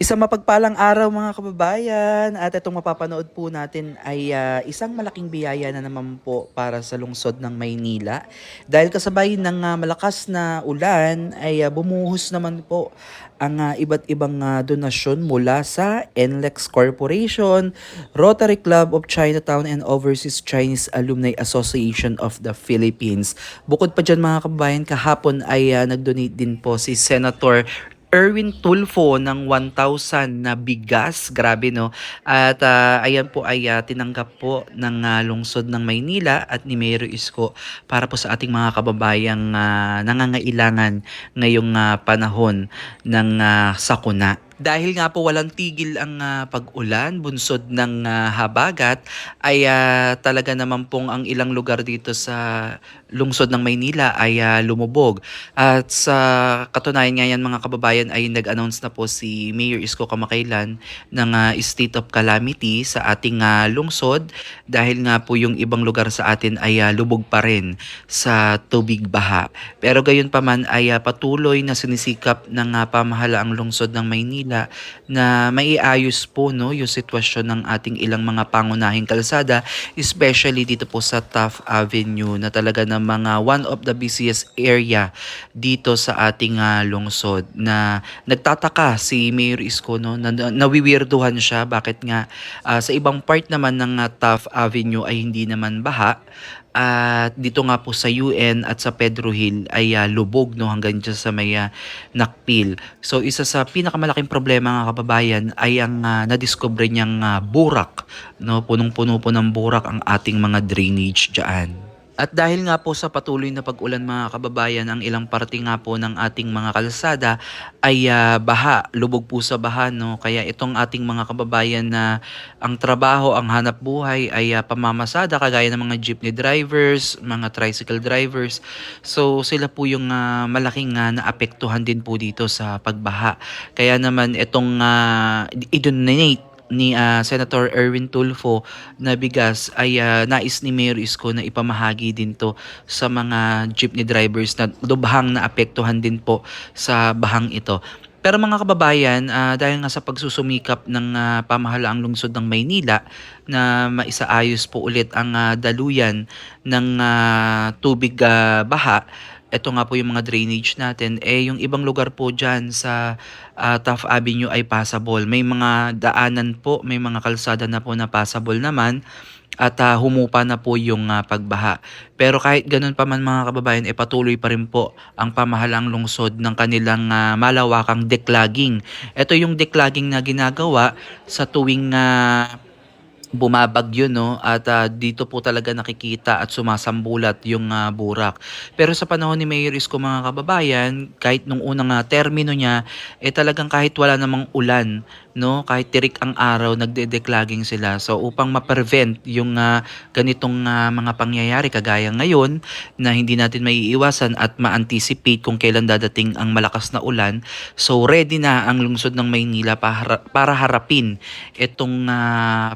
Isang mapagpalang araw mga kababayan at itong mapapanood po natin ay isang malaking biyaya na naman po para sa lungsod ng Maynila. Dahil kasabay ng malakas na ulan ay bumuhos naman po ang iba't ibang donasyon mula sa NLEX Corporation, Rotary Club of Chinatown and Overseas Chinese Alumni Association of the Philippines. Bukod pa dyan mga kababayan, kahapon ay nag-donate din po si Senator Erwin Tulfo ng 1,000 na bigas. Grabe no. At ayan po ay tinanggap po ng lungsod ng Maynila at ni Mayor Isko para po sa ating mga kababayang nangangailangan ngayong panahon ng sakuna. Dahil nga po walang tigil ang pag-ulan, bunsod ng habagat, ay talaga naman pong ang ilang lugar dito sa lungsod ng Maynila ay lumubog. At sa katunayan nga yan mga kababayan ay nag-announce na po si Mayor Isko kamakailan ng state of calamity sa ating lungsod dahil nga po yung ibang lugar sa atin ay lubog pa rin sa tubig baha. Pero gayon pa man ay patuloy na sinisikap ng pamahalaang lungsod ng Maynila na maiayos po no yung sitwasyon ng ating ilang mga pangunahing kalsada, especially dito po sa Taft Avenue na talaga ng mga one of the busiest area dito sa ating lungsod na nagtataka si Mayor Isko no na nawiwirduhan siya bakit nga sa ibang part naman ng Taft Avenue ay hindi naman baha. At dito nga po sa UN at sa Pedro Hill ay lubog no hanggang dyan sa may Nakpil. So isa sa pinakamalaking problema mga kababayan ay ang nadiskubre niyang burak no, punong-puno po ng burak ang ating mga drainage diyan. At dahil nga po sa patuloy na pag-ulan mga kababayan, ang ilang parte nga po ng ating mga kalsada ay baha, lubog po sa baha. No? Kaya itong ating mga kababayan na ang trabaho, ang hanap buhay ay pamamasada kagaya ng mga jeepney drivers, mga tricycle drivers. So sila po yung malaking naapektuhan din po dito sa pagbaha. Kaya naman itong i-donate ni Senator Erwin Tulfo na bigas ay nais ni Mayor Isko na ipamahagi din to sa mga jeepney drivers na lubhang naapektuhan din po sa bahang ito. Pero mga kababayan, dahil nga sa pagsusumikap ng pamahalaang lungsod ng Maynila na maisaayos po ulit ang daluyan ng tubig baha, ito nga po yung mga drainage natin, yung ibang lugar po dyan sa Taft Avenue ay passable. May mga daanan po, may mga kalsada na po na passable naman at humupa na po yung pagbaha. Pero kahit ganun pa man mga kababayan, patuloy pa rin po ang pamahalang lungsod ng kanilang malawakang declogging. Ito yung declogging na ginagawa sa tuwing bumabagyo no at dito po talaga nakikita at sumasambulat yung burak. Pero sa panahon ni Mayor Isko mga kababayan, kahit nung unang termino niya talagang kahit wala namang ulan no, kahit tirik ang araw nagde-declogging sila. So upang ma-prevent yung ganitong mga pangyayari kagaya ngayon na hindi natin maiiwasan at ma-anticipate kung kailan dadating ang malakas na ulan. So ready na ang lungsod ng Maynila para harapin itong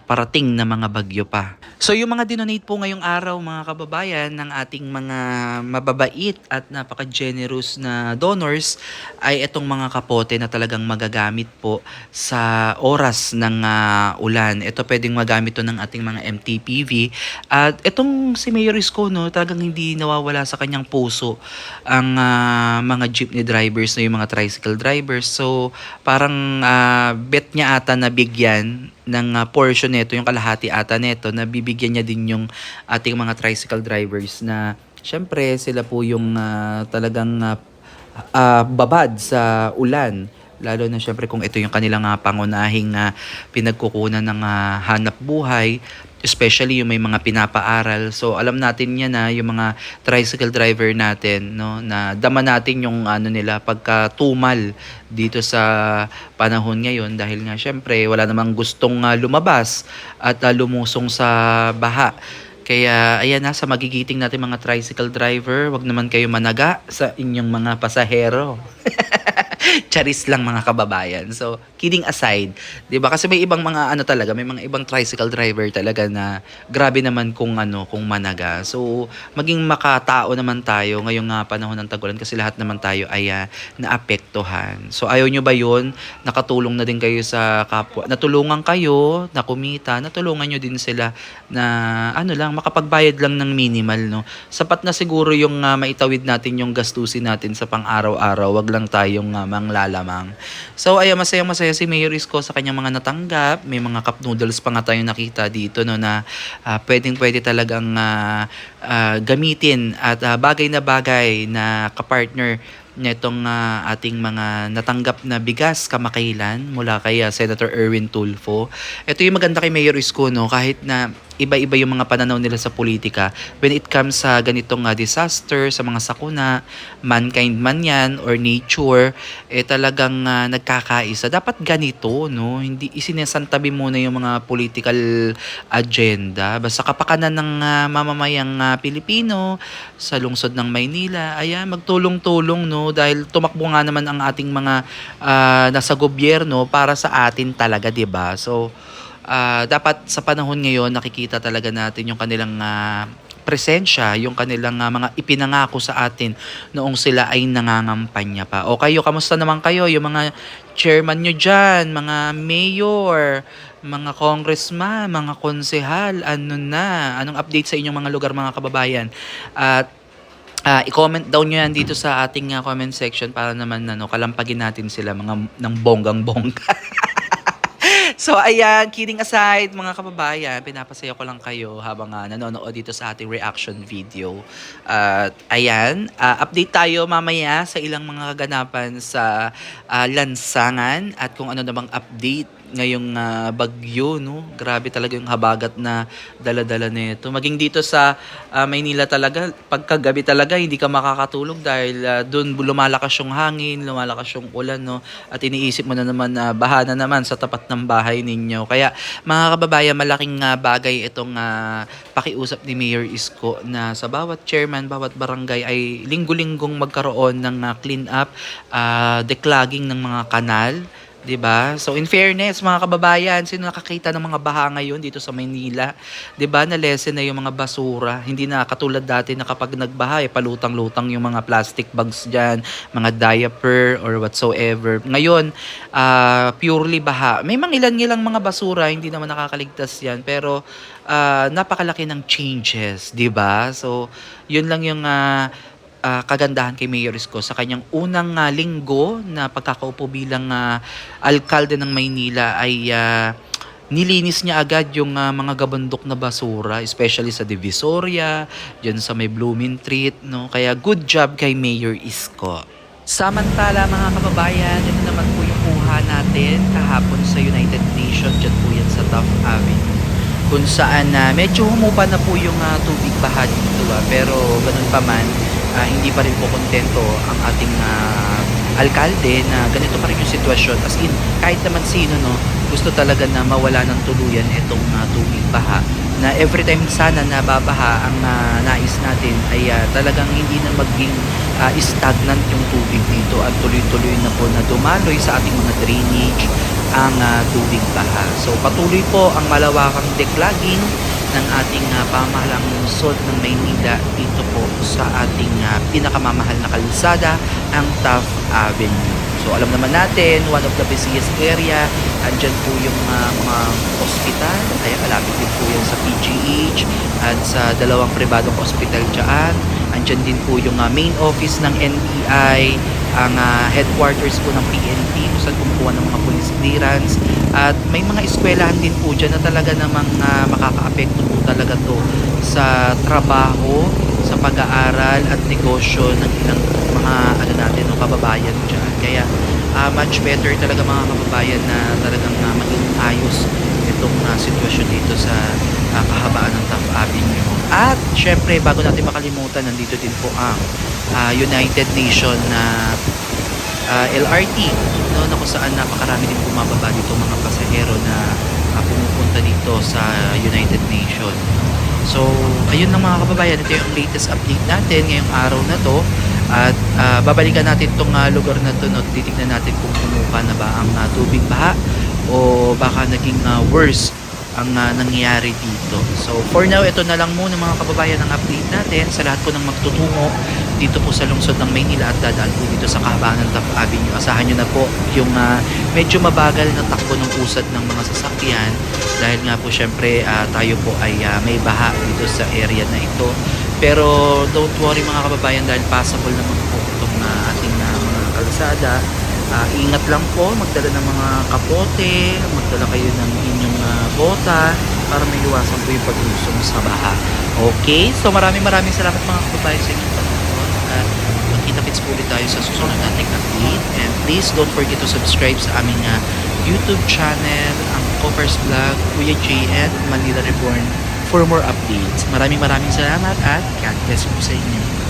parating na mga bagyo pa. So yung mga dinonate po ngayong araw mga kababayan ng ating mga mababait at napaka-generous na donors ay itong mga kapote na talagang magagamit po sa oras ng ulan. Ito pwedeng magamit to ng ating mga MTPV. At itong si Mayor Isko no, talagang hindi nawawala sa kanyang puso ang mga jeepney drivers na yung mga tricycle drivers. So parang bet niya ata na bigyan ng portion nito, yung kalahati ata nito, na bibigyan niya din yung ating mga tricycle drivers na syempre sila po yung talagang babad sa ulan. Lalo na syempre kung ito yung kanilang pangunahing pinagkukunan ng hanap buhay, especially yung may mga pinapaaral. So alam natin yan na yung mga tricycle driver natin no, na dama natin yung ano nila pagkatumal dito sa panahon ngayon dahil nga syempre wala namang gustong lumabas at lumusong sa baha. Kaya ayan na, sa magigiting natin mga tricycle driver, wag naman kayo managa sa inyong mga pasahero. Charis lang mga kababayan. So, kidding aside, 'di ba? Kasi may ibang mga ano talaga, may mga ibang tricycle driver talaga na grabe naman kung ano, kung managa. So, maging makatao naman tayo ngayong panahon ng tagulan kasi lahat naman tayo ay naapektuhan. So, ayaw nyo ba 'yun? Nakatulong na din kayo sa kapwa. Natulungan kayo, na kumita, natulungan nyo din sila na ano lang, makapagbayad lang ng minimal, no? Sapat na siguro yung maitawid natin yung gastusin natin sa pang-araw-araw. Wag lang tayong manglalamang. So, ay masayang-masaya si Mayor Isko sa kanyang mga natanggap. May mga cup noodles pa nga tayong nakita dito, no, na pwedeng-pwede talagang gamitin at bagay na bagay na kapartner nitong ating mga natanggap na bigas kamakailan mula kay Senator Erwin Tulfo. Ito yung maganda kay Mayor Isko, no, kahit na iba-iba yung mga pananaw nila sa politika, when it comes sa ganitong disaster, sa mga sakuna, mankind man yan or nature, talagang nagkakaisa. Dapat ganito, no? Hindi isinesantabi muna yung mga political agenda. Basta kapakanan ng mamamayang Pilipino sa lungsod ng Maynila, ayan, magtulong-tulong, no? Dahil tumakbo nga naman ang ating mga nasa gobyerno para sa atin talaga, 'di ba? So, dapat sa panahon ngayon nakikita talaga natin yung kanilang presensya, yung kanilang mga ipinangako sa atin noong sila ay nangangampanya pa. O kayo, kamusta naman kayo? Yung mga chairman nyo dyan, mga mayor, mga congressman, mga konsehal, ano na? Anong update sa inyong mga lugar, mga kababayan? At i-comment down nyo yan dito sa ating comment section para naman kalampagin natin sila mga ng bonggang-bongga. So, ayan, kidding aside, mga kababayan, pinapasaya ko lang kayo habang nanonood dito sa ating reaction video. At ayan, update tayo mamaya sa ilang mga kaganapan sa lansangan at kung ano namang update ngayong bagyo, no? Grabe talaga yung habagat na dala-dala nito. Maging dito sa Maynila talaga, pagkagabi talaga hindi ka makakatulog dahil doon lumalakas yung hangin, lumalakas yung ulan, no? At iniisip mo na naman na baha na naman sa tapat ng bahay ninyo. Kaya mga kababayan, malaking bagay itong pakiusap ni Mayor Isko na sa bawat chairman, bawat barangay ay linggo-linggong magkaroon ng clean up, declogging ng mga kanal. 'Di ba? So in fairness, mga kababayan, sino nakakita ng mga baha ngayon dito sa Maynila? 'Di ba? Na lesson na yung mga basura. Hindi na katulad dati na kapag nagbaha, palutang-lutang yung mga plastic bags diyan, mga diaper or whatsoever. Ngayon, purely baha. May mga ilan-ilang mga basura, hindi naman nakakaligtas 'yan, pero napakalaki ng changes, 'di ba? So, 'yun lang yung kagandahan kay Mayor Isko sa kanyang unang linggo na pagkakaupo bilang alkalde ng Maynila ay nilinis niya agad yung mga gabandok na basura, especially sa Divisoria, dyan sa may Blooming Treat, no? Kaya good job kay Mayor Isko. Samantala mga kababayan, ito naman po yung kuha natin kahapon sa United Nations, dyan po yan sa Taft Avenue, kung saan medyo humupa na po yung tubig baha dito, pero ganun pa man, hindi pa rin po kontento ang ating alkalde na ganito pa rin yung sitwasyon. As in, kahit naman sino, no, gusto talaga na mawala ng tuluyan itong tubig baha, na every time sana nababaha ang nais natin ay talagang hindi na maging stagnant yung tubig dito at tuloy-tuloy na po na dumaloy sa ating mga drainage ang tubig baha. So patuloy po ang malawakang declogging ng ating pamahalang lungsod ng Maynila dito po sa ating pinakamamahal na kalsada, ang Taft Avenue. So alam naman natin, one of the busiest area, andyan po yung mga ospital, kaya malapit din po yan sa PGH at sa dalawang pribadong ospital dyan. Andyan din po yung main office ng NBI, ang headquarters po ng PNP kung saan kumukuha ng mga police clearance, at may mga eskwelahan din po dyan na talaga namang makakaapekto po talaga to sa trabaho, sa pag-aaral at negosyo ng ilang mga kababayan dyan. Kaya much better talaga mga kababayan na talagang maging ayos itong sitwasyon dito sa kahabaan ng Taft Avenue. At syempre, bago natin makalimutan, nandito din po ang United Nation na LRT, no, na kung saan napakarami din bumababa dito mga pasahero na pumupunta dito sa United Nation. So, ayun lang mga kababayan, ito yung latest update natin ngayong araw na to. At babalikan natin tong lugar na to, no? Titignan natin kung humupa na ba ang tubig baha o baka naging worse ang nangyayari dito. So for now, ito na lang muna mga kababayan ang update natin sa lahat po ng magtutungo dito po sa lungsod ng Maynila at dadaan po dito sa kahabaan ng Taft Avenue. Asahan nyo na po yung medyo mabagal na takbo ng usad ng mga sasakyan dahil nga po syempre tayo po ay may baha dito sa area na ito. Pero don't worry mga kababayan dahil passable naman po itong ating mga kalsada. Ingat lang po, magdala ng mga kapote, magdala kayo ng inyong bota para may iwasan po yung paglusong sa baha. Okay, so maraming salamat mga kababayan sa inyong panonood at magkita-kits po ulit tayo sa susunod nating update. And please don't forget to subscribe sa aming YouTube channel, ang Covers Vlog, Kuya J and Manila Reborn for more updates. Maraming salamat at God bless po sa inyo.